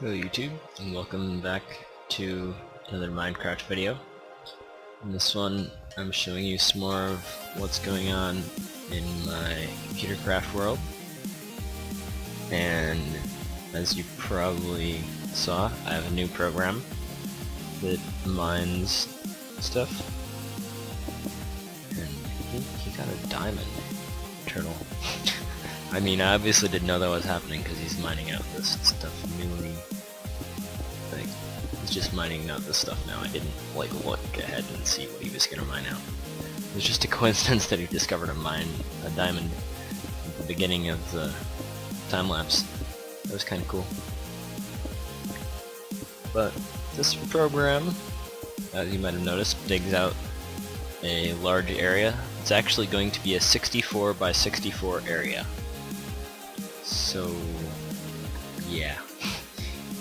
Hello YouTube, and welcome back to another Minecraft video. In this one, I'm showing you some more of what's going on in my ComputerCraft world. And as you probably saw, I have a new program that mines stuff. And he got a diamond turtle. I mean, I obviously didn't know that was happening because he's mining out this stuff newly. Like, he's just mining out this stuff now. I didn't, like, look ahead and see what he was gonna mine out. It was just a coincidence that he discovered a diamond at the beginning of the time-lapse. That was kinda cool. But this program, as you might have noticed, digs out a large area. It's actually going to be a 64 by 64 area. So, yeah,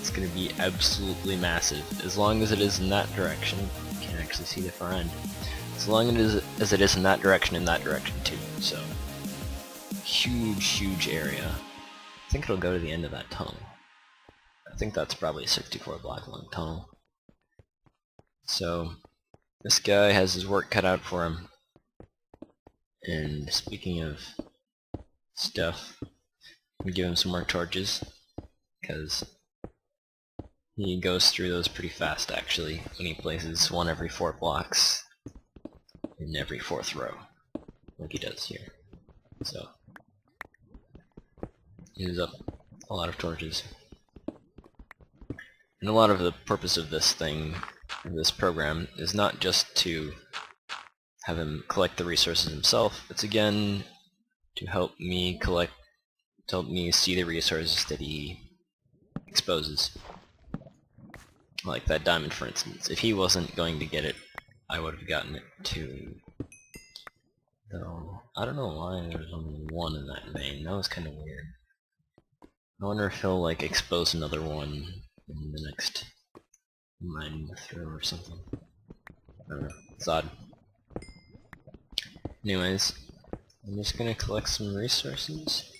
it's going to be absolutely massive. As long as it is in that direction, you can actually see the far end. As long as it is in that direction too. So, huge area. I think it'll go to the end of that tunnel. I think that's probably a 64 block long tunnel. So, this guy has his work cut out for him. And speaking of stuff, I'm gonna give him some more torches, because he goes through those pretty fast actually when he places one every 4 blocks in every 4th row, like he does here. So, uses up a lot of torches. And a lot of the purpose of this program, is not just to have him collect the resources himself, it's again to help me see the resources that he exposes. Like that diamond, for instance. If he wasn't going to get it, I would have gotten it too. Though, I don't know why there's only one in that vein. That was kind of weird. I wonder if he'll, like, expose another one in the next mine throw or something. I don't know. It's odd. Anyways, I'm just gonna collect some resources.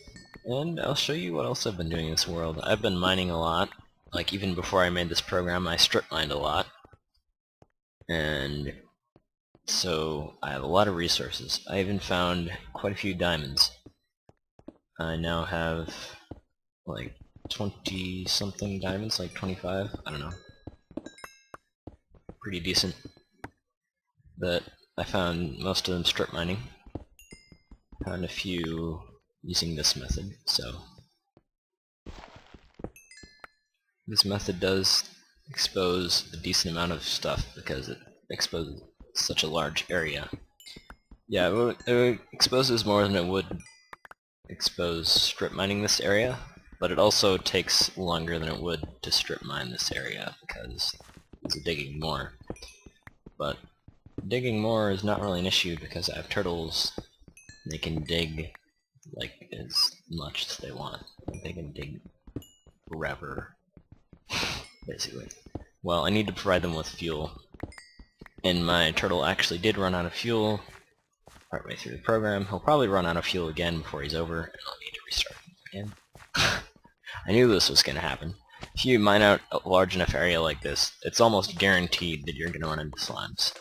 And I'll show you what else I've been doing in this world. I've been mining a lot. Like, even before I made this program, I strip mined a lot. And so I have a lot of resources. I even found quite a few diamonds. I now have like 20-something diamonds, like 25, I don't know. Pretty decent. But I found most of them strip mining. Found a few using this method, so this method does expose a decent amount of stuff because it exposes such a large area. Yeah, it exposes more than it would expose strip mining this area, but it also takes longer than it would to strip mine this area because it's digging more. But digging more is not really an issue because I have turtles. They can dig like as much as they want. They can dig forever, basically. Well, I need to provide them with fuel, and my turtle actually did run out of fuel partway through the program. He'll probably run out of fuel again before he's over, and I'll need to restart him again. I knew this was going to happen. If you mine out a large enough area like this, it's almost guaranteed that you're going to run into slimes.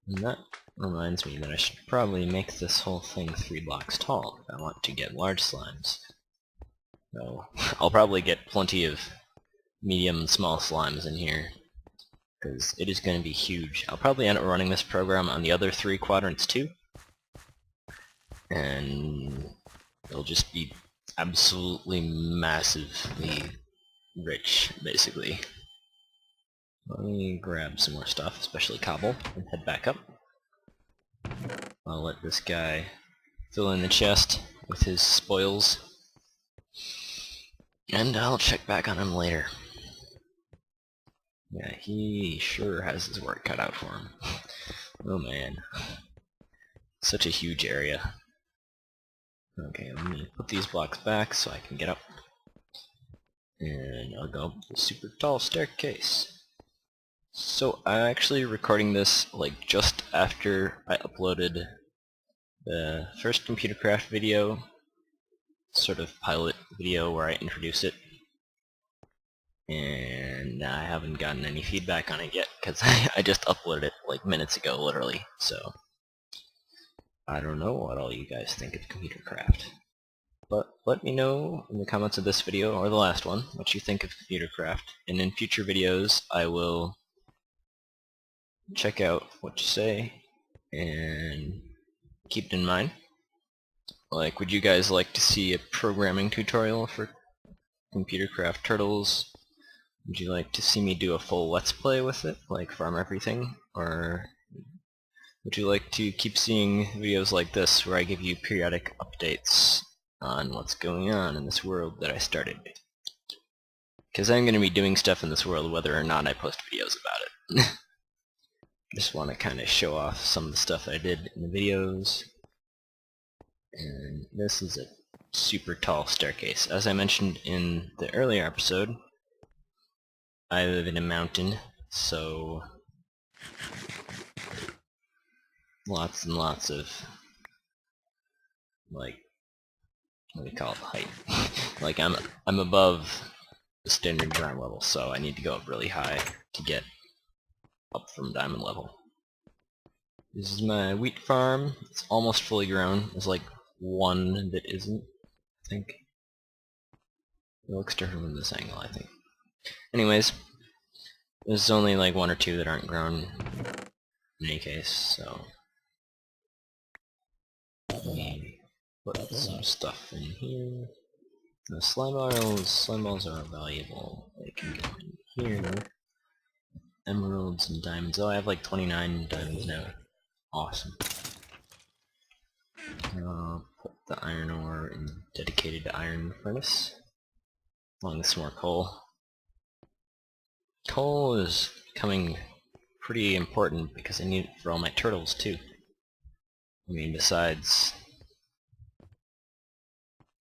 And that reminds me that I should probably make this whole thing 3 blocks tall if I want to get large slimes. So I'll probably get plenty of medium and small slimes in here, because it is going to be huge. I'll probably end up running this program on the other 3 quadrants too, and it'll just be absolutely massively rich, basically. Let me grab some more stuff, especially cobble, and head back up. I'll let this guy fill in the chest with his spoils, and I'll check back on him later. Yeah, he sure has his work cut out for him. Oh man. Such a huge area. Okay, let me put these blocks back so I can get up. And I'll go up the super tall staircase. So I'm actually recording this like just after I uploaded the first ComputerCraft video, sort of pilot video where I introduce it. and I haven't gotten any feedback on it yet because I just uploaded it like minutes ago, literally. So I don't know what all you guys think of ComputerCraft. But let me know in the comments of this video, or the last one, what you think of ComputerCraft. And in future videos, I will check out what you say and keep it in mind. Like, would you guys like to see a programming tutorial for ComputerCraft Turtles? Would you like to see me do a full Let's Play with it, like Farm Everything? Or would you like to keep seeing videos like this where I give you periodic updates on what's going on in this world that I started? Because I'm going to be doing stuff in this world whether or not I post videos about it. Just want to kind of show off some of the stuff I did in the videos. And this is a super tall staircase. As I mentioned in the earlier episode, I live in a mountain, so lots and lots of, like, what do you call it, height. Like, I'm above the standard ground level, so I need to go up really high to get up from diamond level. This is my wheat farm. It's almost fully grown. There's like one that isn't, I think. It looks different from this angle, I think. Anyways, there's only like one or two that aren't grown in any case, so let me put some stuff in here. The slime balls are valuable. They can go in here. Emeralds and diamonds. Oh, I have like 29 diamonds now. Awesome. I'll put the iron ore in dedicated iron furnace, along with some more coal. Coal is becoming pretty important because I need it for all my turtles too. I mean, besides...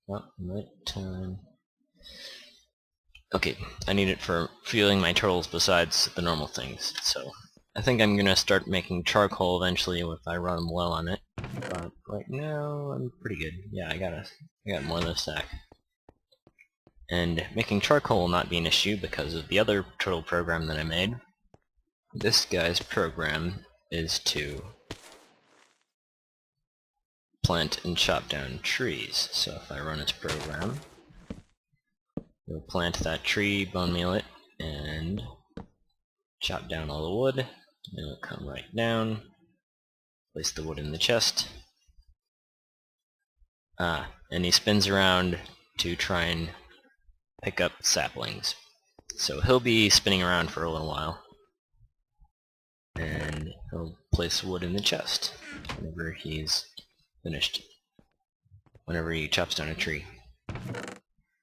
Oh, night time. Okay, I need it for fueling my turtles besides the normal things, so I think I'm gonna start making charcoal eventually if I run low on it. But right now, I'm pretty good. Yeah, I got more than a stack. And making charcoal will not be an issue because of the other turtle program that I made. This guy's program is to plant and chop down trees. So if I run its program, it'll plant that tree, bone meal it, and chop down all the wood. And it'll come right down, place the wood in the chest. And he spins around to try and pick up saplings. So he'll be spinning around for a little while. And he'll place wood in the chest whenever he's finished. Whenever he chops down a tree.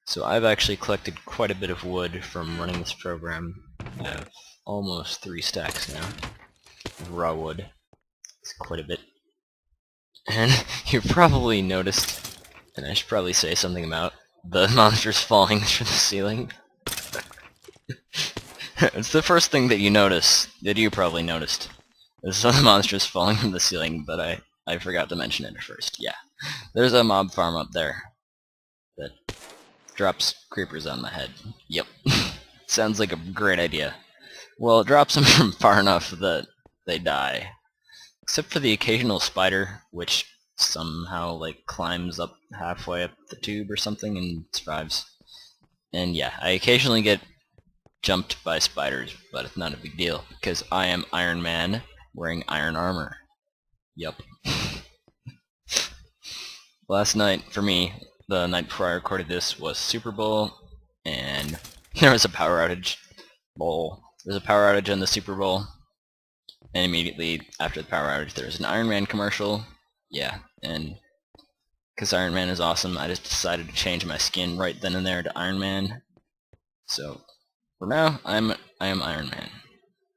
So I've actually collected quite a bit of wood from running this program. I have almost 3 stacks now of raw wood. It's quite a bit. And you've probably noticed, and I should probably say something about the monsters falling through the ceiling. It's the first thing that you notice, that you probably noticed. There's some monsters falling from the ceiling, but I forgot to mention it at first. Yeah, there's a mob farm up there that drops creepers on the head. Yep. Sounds like a great idea. Well, it drops them from far enough that they die. Except for the occasional spider, which somehow like climbs up halfway up the tube or something and survives. And yeah, I occasionally get jumped by spiders, but it's not a big deal, because I am Iron Man, wearing iron armor. Yup. Last night, for me, the night before I recorded this, was Super Bowl, and there was a power outage. There's a power outage on the Super Bowl, and immediately after the power outage there was an Iron Man commercial. Yeah, and because Iron Man is awesome, I just decided to change my skin right then and there to Iron Man. So, for now, I am Iron Man,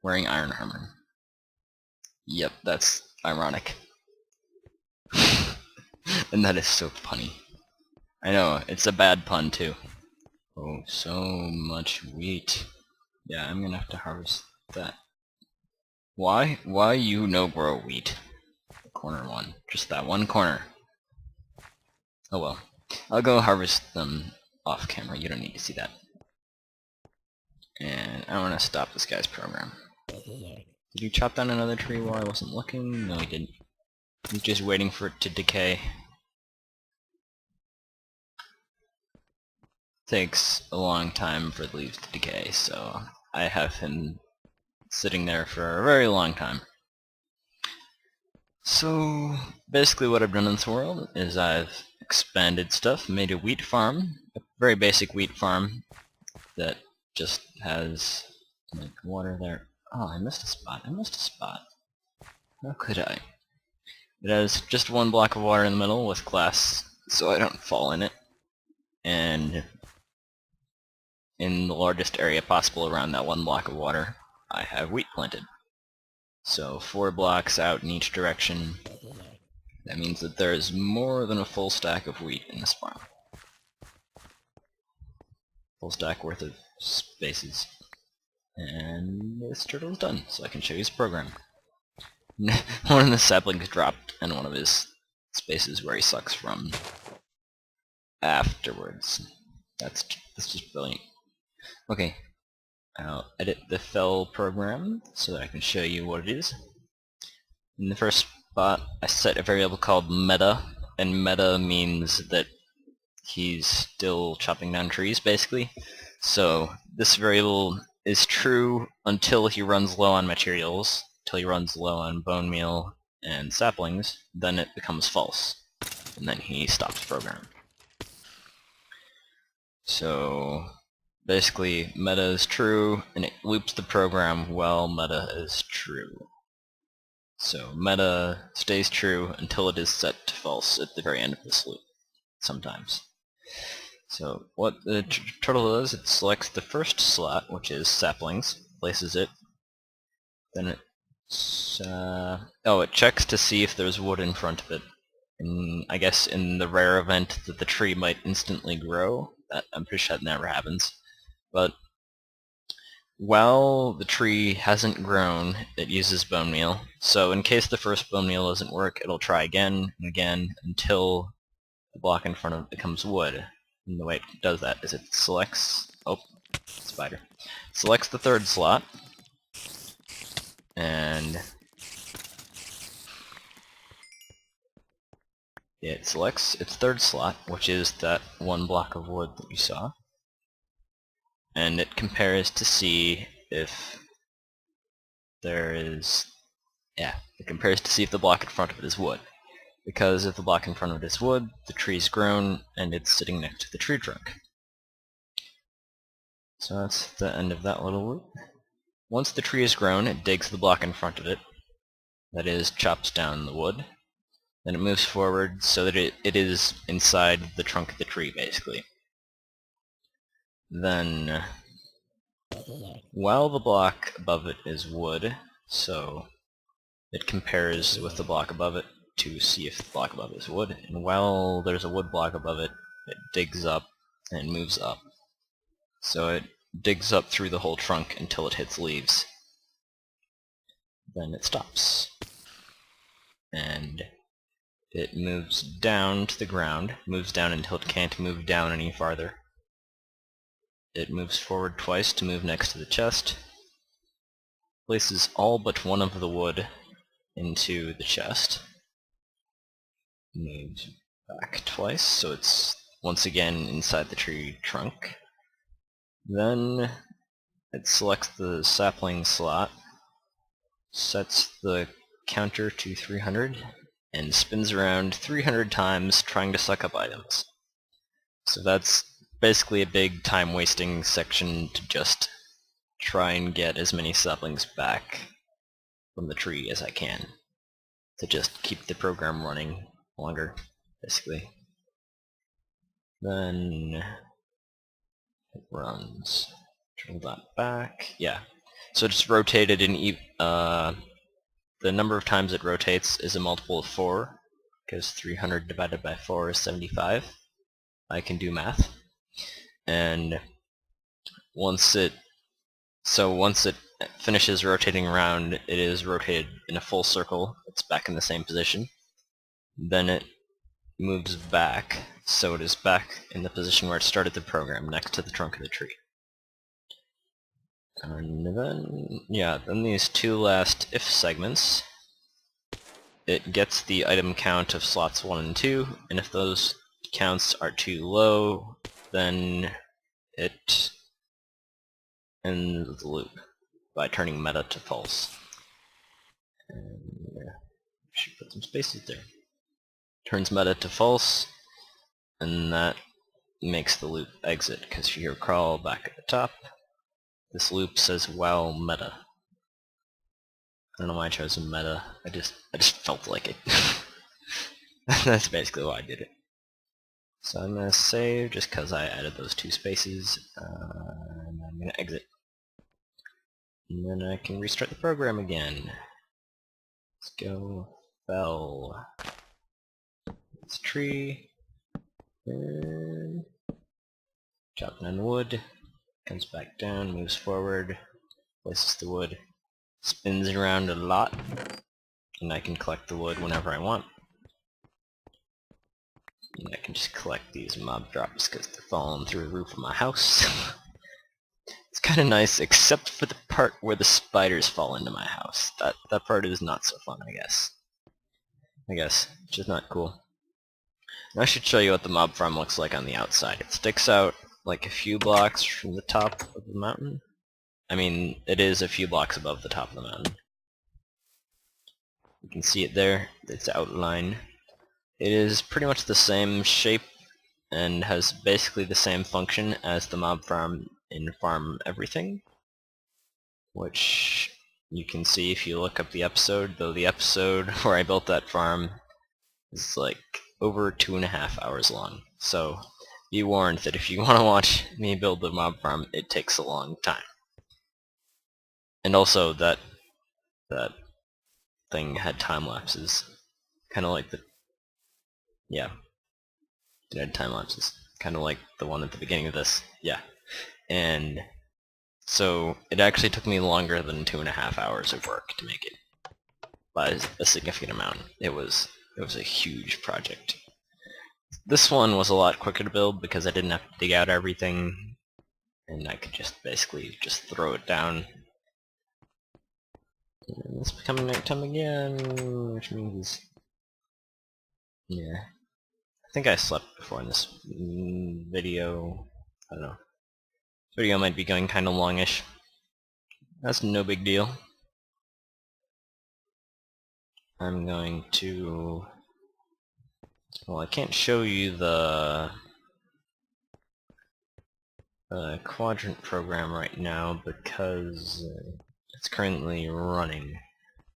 wearing iron armor. Yep, that's ironic. And that is so punny. I know, it's a bad pun too. Oh, so much wheat. Yeah, I'm gonna have to harvest that. Why? Why you no grow wheat? Corner one. Just that one corner. Oh well. I'll go harvest them off camera, you don't need to see that. And I want to stop this guy's program. Did you chop down another tree while I wasn't looking? No, he didn't. He's just waiting for it to decay. Takes a long time for the leaves to decay, so I have him sitting there for a very long time. So basically what I've done in this world is I've expanded stuff, made a wheat farm, a very basic wheat farm that just has like water there. Oh, I missed a spot. How could I? It has just one block of water in the middle with glass so I don't fall in it, and in the largest area possible around that one block of water I have wheat planted. So 4 blocks out in each direction. That means that there is more than a full stack of wheat in this farm. Full stack worth of spaces. And this turtle is done, so I can show you his program. One of the saplings dropped, and one of his spaces where he sucks from afterwards. That's just brilliant. Okay, I'll edit the fell program so that I can show you what it is. In the first spot, I set a variable called meta, and meta means that he's still chopping down trees, basically. So this variable is true until he runs low on materials, until he runs low on bone meal and saplings, then it becomes false, and then he stops the program. So basically meta is true, and it loops the program while meta is true. So meta stays true until it is set to false at the very end of this loop, sometimes. So what the turtle does, it selects the first slot, which is saplings, places it, then it checks to see if there's wood in front of it. And I guess in the rare event that the tree might instantly grow, I'm pretty sure that never happens, but while the tree hasn't grown, it uses bone meal. So in case the first bone meal doesn't work, it'll try again and again until the block in front of it becomes wood. And the way it does that is it selects, spider, selects the third slot, and it selects its third slot, which is that one block of wood that you saw, and it compares to see if there is, it compares to see if the block in front of it is wood. Because if the block in front of it is wood, the tree's grown, and it's sitting next to the tree trunk. So that's the end of that little loop. Once the tree is grown, it digs the block in front of it, that is, chops down the wood. Then it moves forward so that it is inside the trunk of the tree, basically. Then, while the block above it is wood, so it compares with the block above it to see if the block above it is wood, and while there's a wood block above it, it digs up and moves up. So it digs up through the whole trunk until it hits leaves. Then it stops. And it moves down to the ground, moves down until it can't move down any farther. It moves forward twice to move next to the chest, places all but one of the wood into the chest, moves back twice, so it's once again inside the tree trunk. Then it selects the sapling slot, sets the counter to 300, and spins around 300 times trying to suck up items. So that's basically a big time-wasting section to just try and get as many saplings back from the tree as I can, to just keep the program running longer, basically. Then it runs. Turn that back. Yeah. So it's rotated in the number of times it rotates is a multiple of 4, because 300 divided by 4 is 75. I can do math. And once it finishes rotating around, it is rotated in a full circle. It's back in the same position. Then it moves back, so it is back in the position where it started the program, next to the trunk of the tree. And then, yeah, then these two last if segments, it gets the item count of slots 1 and 2, and if those counts are too low, then it ends the loop by turning meta to false. And yeah, should put some spaces there. Turns meta to false, and that makes the loop exit, because if you recall back at the top, this loop says while meta. I don't know why I chose meta, I just felt like it. That's basically why I did it. So I'm going to save just because I added those two spaces, and I'm going to exit. And then I can restart the program again. Let's go fell. It's a tree. And chop down the wood. Comes back down, moves forward, places the wood, spins it around a lot, and I can collect the wood whenever I want. And I can just collect these mob drops because they're falling through the roof of my house. It's kind of nice, except for the part where the spiders fall into my house. That part is not so fun, I guess. It's just not cool. Now I should show you what the mob farm looks like on the outside. It sticks out like a few blocks from the top of the mountain. I mean, it is a few blocks above the top of the mountain. You can see it there, its outline. It is pretty much the same shape and has basically the same function as the mob farm in Farm Everything, which you can see if you look up the episode, though the episode where I built that farm is like over 2.5 hours long. So be warned that if you want to watch me build the mob farm, it takes a long time. And also that thing had time lapses, kind of like the it had time lapses, kind of like the one at the beginning of this. Yeah, and so it actually took me longer than 2.5 hours of work to make it by a significant amount. It was a huge project. This one was a lot quicker to build because I didn't have to dig out everything, and I could just basically just throw it down. And it's becoming nighttime again, which means, yeah. I think I slept before in this video. I don't know. This video might be going kind of longish. That's no big deal. I'm going to... Well, I can't show you the quadrant program right now because it's currently running.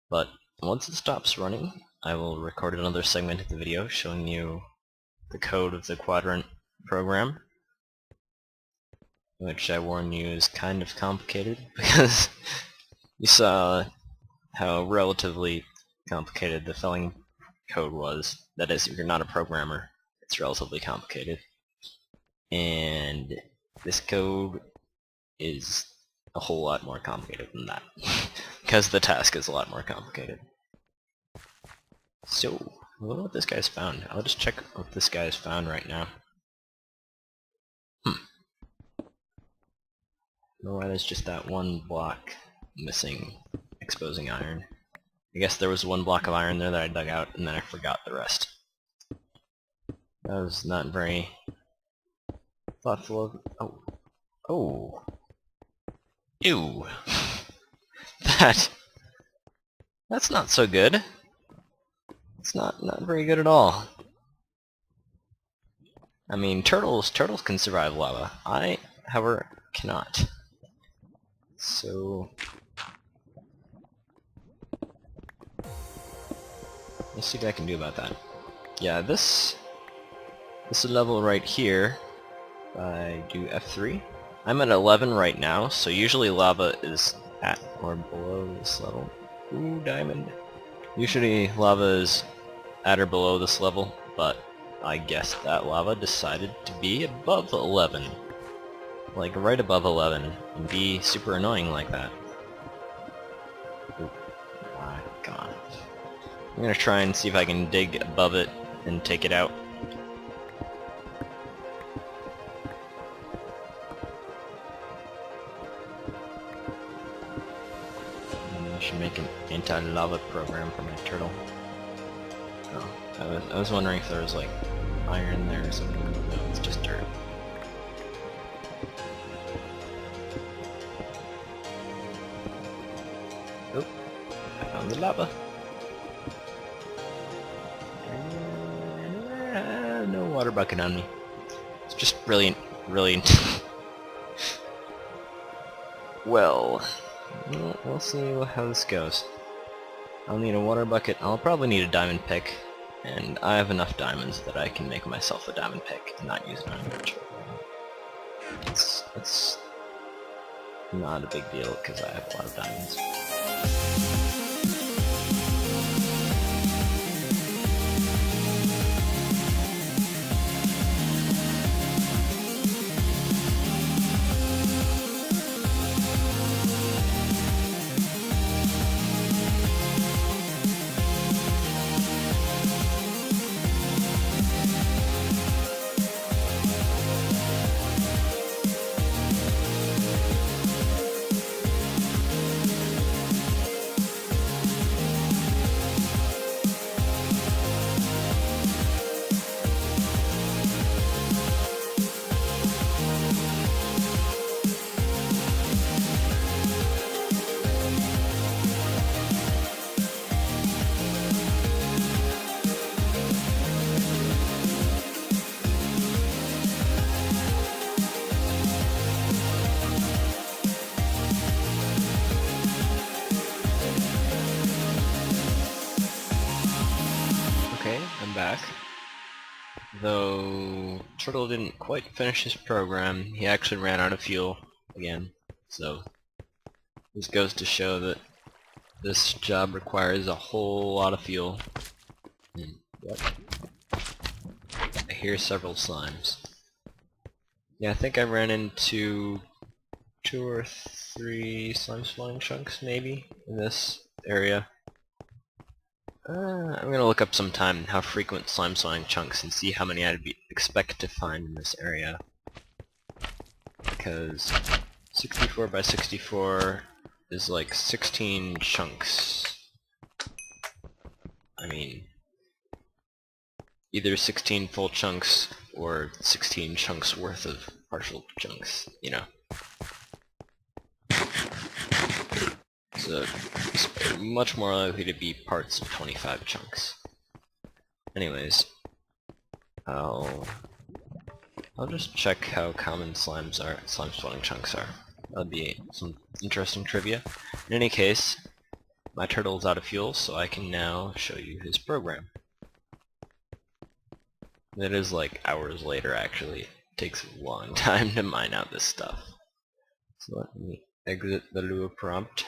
But once it stops running, I will record another segment of the video showing you the code of the quadrant program, which I warn you is kind of complicated because you saw how relatively complicated the felling code was. That is, if you're not a programmer, it's relatively complicated. And this code is a whole lot more complicated than that, because the task is a lot more complicated. So, I wonder what this guy's found. I'll just check what this guy's found right now. I don't know why there's just that one block missing, exposing iron. I guess there was one block of iron there that I dug out, and then I forgot the rest. That was not very thoughtful of... Oh. Oh. Ew. That's not so good. It's not very good at all. I mean, turtles can survive lava. I, however, cannot. So... let's see what I can do about that. Yeah, this level right here, I do F3. I'm at 11 right now, so usually lava is at or below this level. Ooh, diamond. Usually lava is at or below this level, but I guess that lava decided to be above 11. Like right above 11, and be super annoying like that. Ooh. Ah, come on. I'm gonna try and see if I can dig above it and take it out. lava program for my turtle. Oh, I was wondering if there was like iron there or something. No, it's just dirt. Oh, I found the lava. No water bucket on me. It's just brilliant, brilliant. Well, we'll see how this goes. I'll need a water bucket. I'll probably need a diamond pick, and I have enough diamonds that I can make myself a diamond pick and not use it on inventory. It's not a big deal because I have a lot of diamonds. I'm back. Though Turtle didn't quite finish his program, he actually ran out of fuel again. So this goes to show that this job requires a whole lot of fuel. And, yep. I hear several slimes. Yeah, I think I ran into 2 or 3 slime spawning chunks maybe in this area. I'm gonna look up sometime how frequent slime spawning chunks and see how many I'd expect to find in this area. Because 64 by 64 is like 16 chunks. I mean, either 16 full chunks or 16 chunks worth of partial chunks, you know. So it's much more likely to be parts of 25 chunks. Anyways, I'll just check how common slime spawning chunks are. That'll be some interesting trivia. In any case, my turtle's out of fuel, so I can now show you his program. It is like hours later, actually. It takes a long time to mine out this stuff. So let me exit the Lua prompt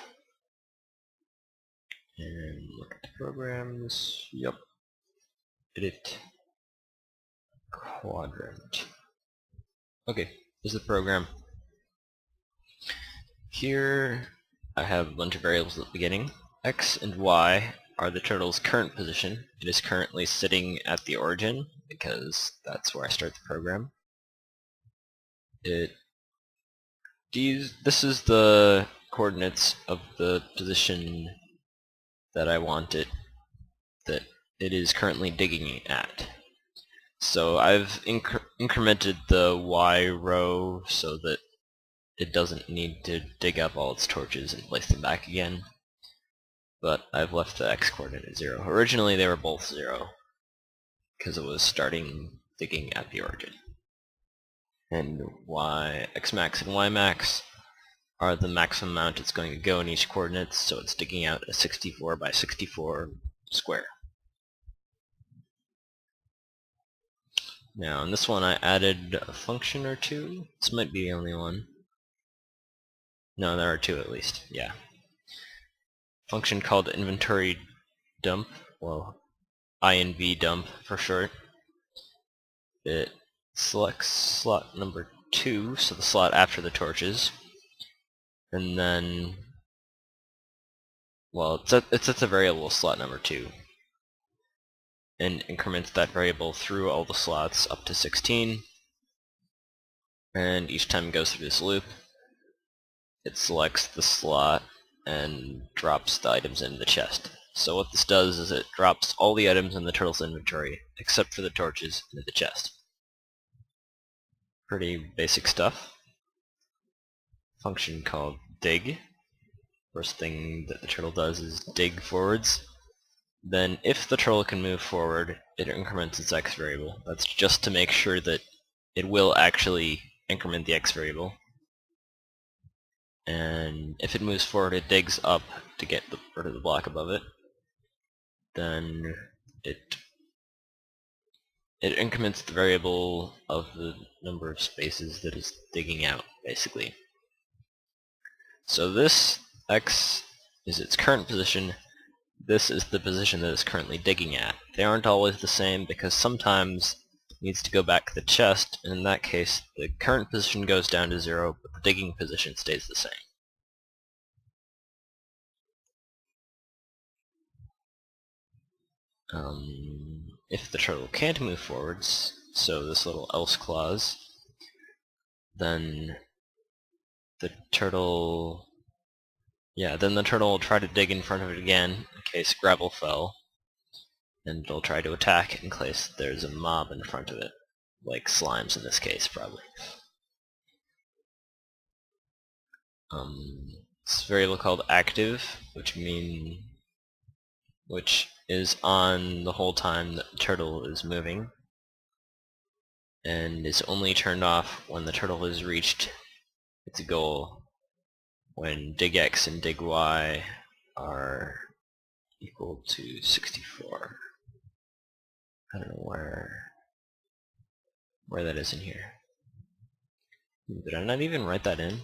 and look at the programs. Yup. Edit quadrant. Okay, here's the program. Here I have a bunch of variables at the beginning. X and Y are the turtle's current position. It is currently sitting at the origin because that's where I start the program. This is the coordinates of the position that I want it, that it is currently digging at. So I've incremented the Y row so that it doesn't need to dig up all its torches and place them back again. But I've left the X coordinate at 0. Originally they were both 0, because it was starting digging at the origin. And X max and Y max are the maximum amount it's going to go in each coordinate, so it's digging out a 64 by 64 square. Now in this one I added a function or two. This might be the only one. No, there are 2 at least, yeah. Function called inventory dump, well, INV dump for short. It selects slot number 2, so the slot after the torches, and then, well, it sets a variable slot number 2, and increments that variable through all the slots up to 16, and each time it goes through this loop, it selects the slot and drops the items into the chest. So what this does is it drops all the items in the turtle's inventory, except for the torches, into the chest. Pretty basic stuff. Function called dig. First thing that the turtle does is dig forwards. Then if the turtle can move forward, it increments its x variable. That's just to make sure that it will actually increment the x variable. And if it moves forward, it digs up to get rid of the block above it. Then it increments the variable of the number of spaces that is digging out, basically. So this x is its current position. This is the position that it's currently digging at. They aren't always the same because sometimes it needs to go back to the chest, and in that case the current position goes down to 0, but the digging position stays the same. If the turtle can't move forwards, so this little else clause, then the turtle will try to dig in front of it again in case gravel fell, and it'll try to attack in case there's a mob in front of it, like slimes in this case, probably. This variable called active, which is on the whole time that the turtle is moving, and is only turned off when the turtle has reached its goal, when dig x and dig y are equal to 64. I don't know where that is in here. Did I not even write that in?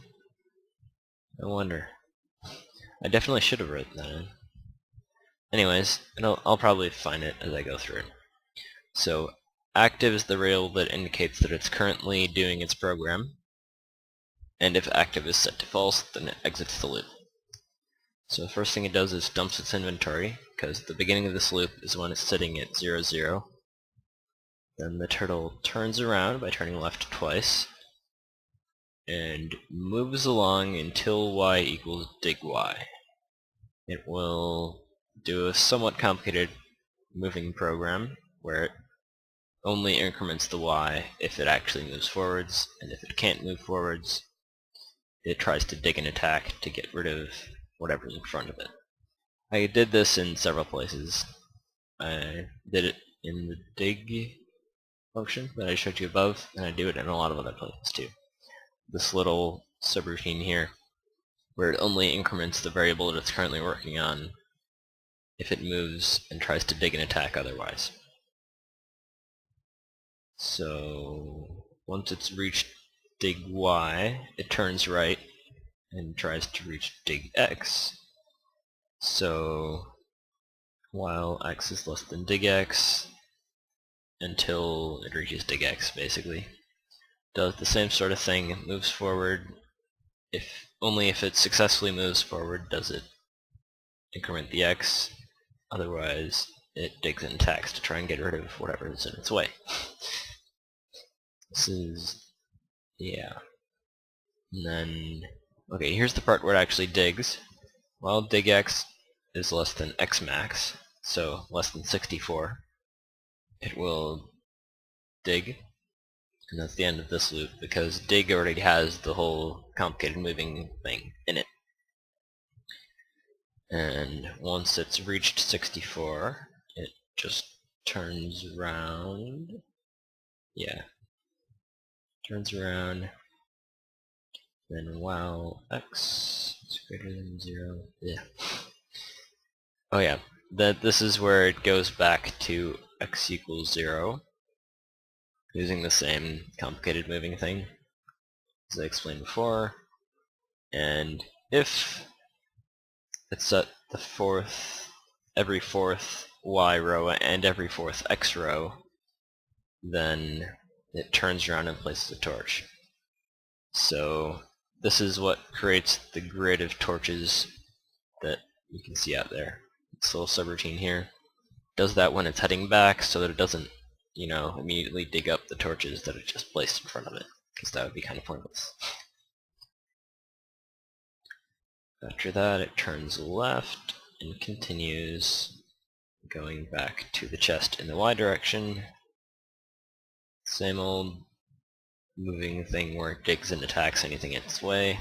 I wonder. I definitely should have written that in. Anyways, I'll probably find it as I go through it. So active is the variable that indicates that it's currently doing its program, and if active is set to false, then it exits the loop. So the first thing it does is dumps its inventory, because the beginning of this loop is when it's sitting at 0, 0. Then the turtle turns around by turning left twice, and moves along until y equals dig y. It will do a somewhat complicated moving program, where it only increments the y if it actually moves forwards, and if it can't move forwards, it tries to dig and attack to get rid of whatever's in front of it. I did this in several places. I did it in the dig function that I showed you above, and I do it in a lot of other places too. This little subroutine here, where it only increments the variable that it's currently working on if it moves and tries to dig and attack otherwise. So once it's reached dig y, it turns right and tries to reach dig x. So while x is less than dig x, until it reaches dig x, basically. Does the same sort of thing, it moves forward. Only if it successfully moves forward does it increment the x, otherwise it digs and attacks to try and get rid of whatever is in its way. This is, yeah. And then, okay, here's the part where it actually digs. While dig x is less than x max, so less than 64, it will dig, and that's the end of this loop, because dig already has the whole complicated moving thing in it. And once it's reached 64, it just turns around. Yeah. Turns around. Then while x is greater than 0. Yeah. Oh yeah. This is where it goes back to x equals 0, using the same complicated moving thing as I explained before. And if it's at the every fourth y row and every fourth x row, then it turns around and places a torch. So this is what creates the grid of torches that you can see out there. This little subroutine here does that when it's heading back, so that it doesn't, immediately dig up the torches that it just placed in front of it, because that would be kind of pointless. After that it turns left and continues going back to the chest in the Y direction. Same old moving thing where it digs and attacks anything in its way.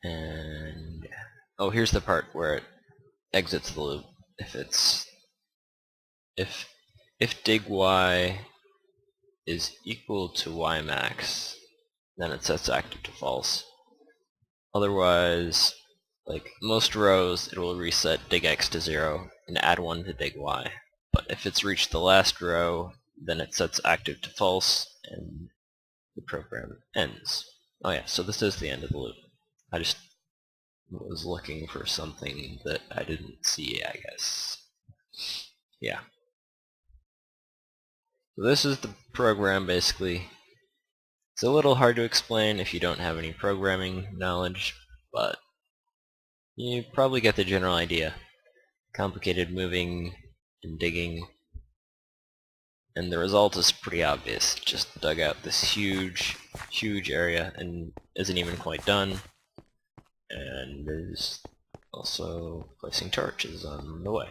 And oh, here's the part where it exits the loop. If dig Y is equal to Y max, then it sets active to false. Otherwise, like most rows, it will reset dig X to 0 and add 1 to dig Y. But if it's reached the last row, then it sets active to false and the program ends. Oh yeah, so this is the end of the loop. I just was looking for something that I didn't see, I guess. Yeah. So this is the program, basically. It's a little hard to explain if you don't have any programming knowledge, but you probably get the general idea. Complicated moving and digging, and the result is pretty obvious. Just dug out this huge area and isn't even quite done, and is also placing torches on the way.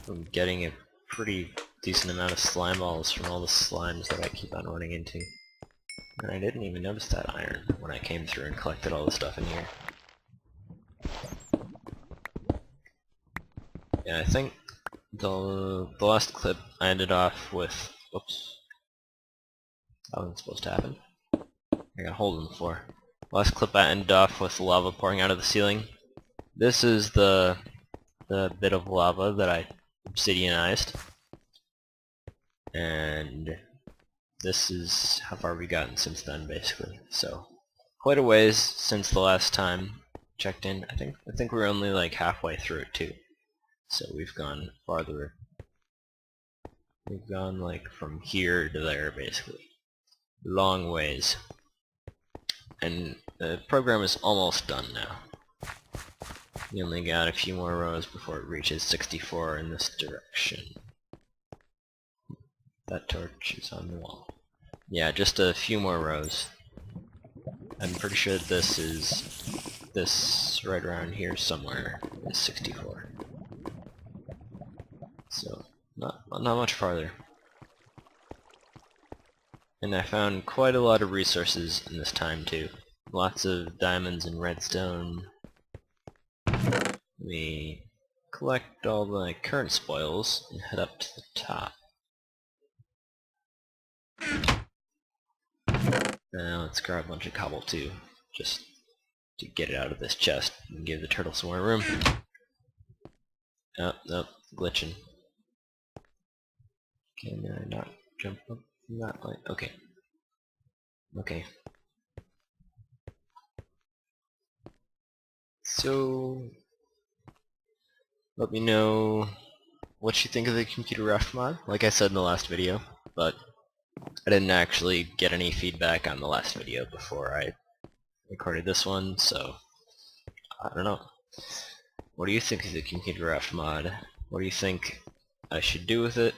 I'm getting a pretty decent amount of slime balls from all the slimes that I keep on running into. And I didn't even notice that iron when I came through and collected all the stuff in here. Yeah, I think the last clip I ended off with... Oops. That wasn't supposed to happen. I got a hole in the floor. Last clip I ended off with lava pouring out of the ceiling. This is the bit of lava that I obsidianized. And this is how far we've gotten since then, basically. So, quite a ways since the last time checked in. I think we're only like halfway through it too. So we've gone farther. We've gone like from here to there, basically. Long ways. And the program is almost done now. We only got a few more rows before it reaches 64 in this direction. That torch is on the wall. Yeah, just a few more rows. I'm pretty sure this right around here somewhere is 64. So not much farther. And I found quite a lot of resources in this time too. Lots of diamonds and redstone. We collect all the current spoils and head up to the top. Now let's grab a bunch of cobble too, just to get it out of this chest and give the turtle some more room. Oh, nope, glitching. Can I not jump up from that line? Okay. Okay. So, let me know what you think of the ComputerCraft mod, like I said in the last video, but I didn't actually get any feedback on the last video before I recorded this one, so I don't know. What do you think of the ComputerCraft mod? What do you think I should do with it?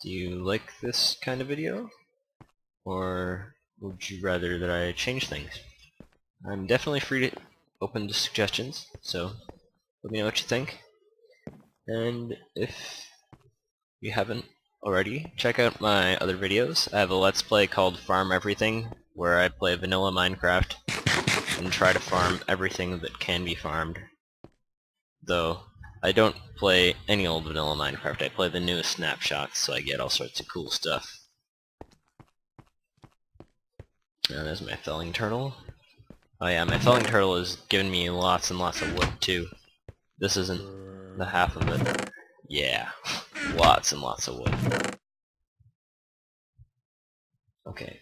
Do you like this kind of video? Or would you rather that I change things? I'm definitely open to suggestions, so let me know what you think. And if you haven't already, check out my other videos. I have a Let's Play called Farm Everything, where I play vanilla Minecraft and try to farm everything that can be farmed. Though, I don't play any old vanilla Minecraft, I play the newest snapshots, so I get all sorts of cool stuff. Now there's my felling turtle. Oh yeah, my felling turtle is giving me lots and lots of wood too. This isn't the half of it. Yeah, lots and lots of wood. Okay.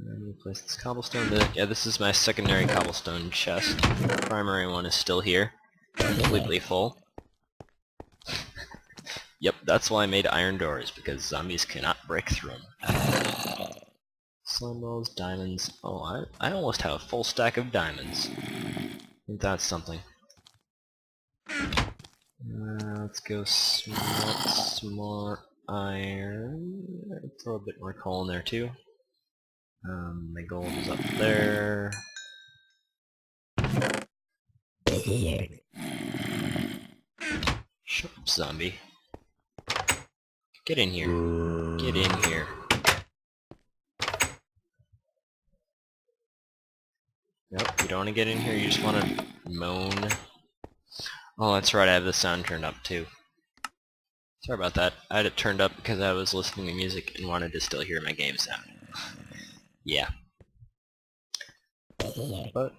Let me place this cobblestone. Yeah, this is my secondary cobblestone chest. The primary one is still here, completely full. Yep, that's why I made iron doors, because zombies cannot break through them. Slime balls, diamonds. Oh, I almost have a full stack of diamonds. I think that's something. Let's go smelt some more iron. Throw a bit more coal in there too. My gold is up there. Shut up, zombie. Get in here. Get in here. Nope, you don't want to get in here, you just want to moan. Oh, that's right, I have the sound turned up too. Sorry about that. I had it turned up because I was listening to music and wanted to still hear my game sound. Yeah. But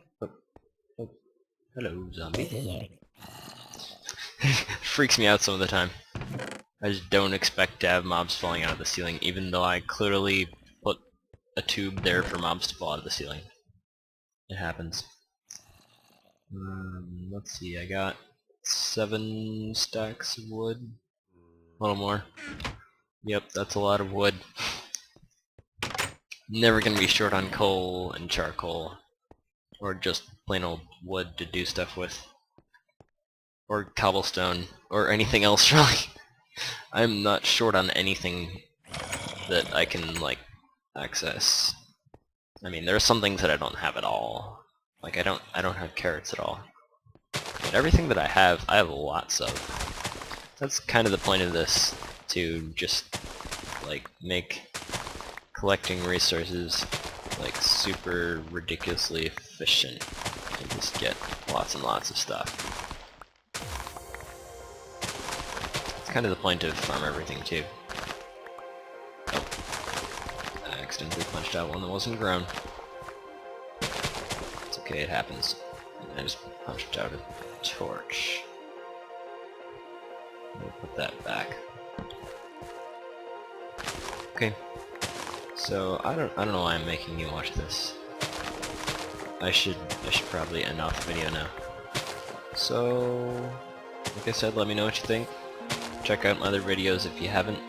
hello, zombie. Freaks me out some of the time. I just don't expect to have mobs falling out of the ceiling, even though I clearly put a tube there for mobs to fall out of the ceiling. It happens. Let's see, I got 7 stacks of wood. A little more. Yep, that's a lot of wood. Never gonna be short on coal and charcoal. Or just plain old wood to do stuff with. Or cobblestone. Or anything else, really. I'm not short on anything that I can, like, access. I mean, there are some things that I don't have at all. Like, I don't have carrots at all. But everything that I have lots of. That's kind of the point of this, to just, like, make collecting resources, like, super ridiculously efficient. And just get lots and lots of stuff. It's kind of the point of farm everything, too. Oh. I accidentally punched out one that wasn't grown. It's okay, it happens. And I just punched out a torch. We'll put that back. Okay. So I don't know why I'm making you watch this. I should probably end off the video now. So like I said, let me know what you think. Check out my other videos if you haven't.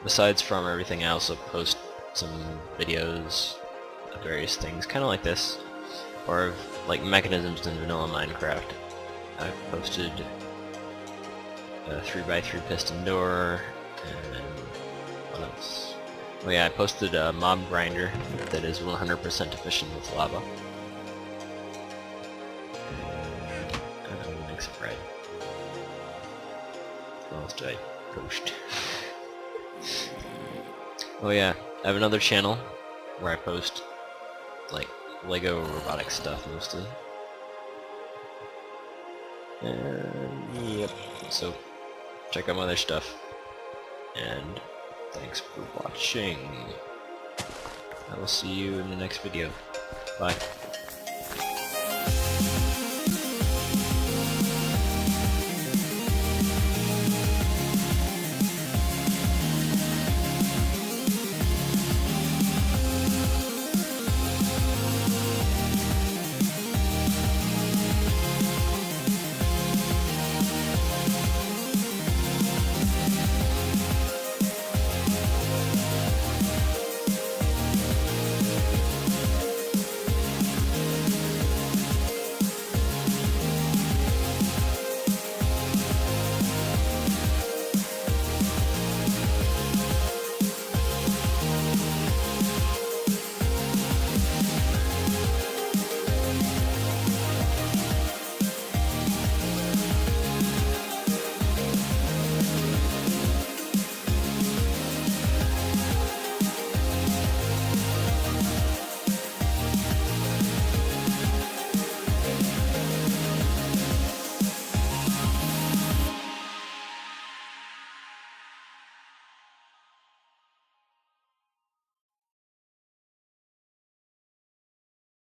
Besides from everything, I also post some videos of various things, kinda like this. Or of, like, mechanisms in vanilla Minecraft. I've posted a 3x3 piston door, and what else? Oh yeah, I posted a mob grinder that is 100% efficient with lava. And I don't make some bread. What else did I post? Oh yeah, I have another channel where I post, like, Lego robotic stuff mostly. And yep, so check out my other stuff. And thanks for watching. I will see you in the next video. Bye.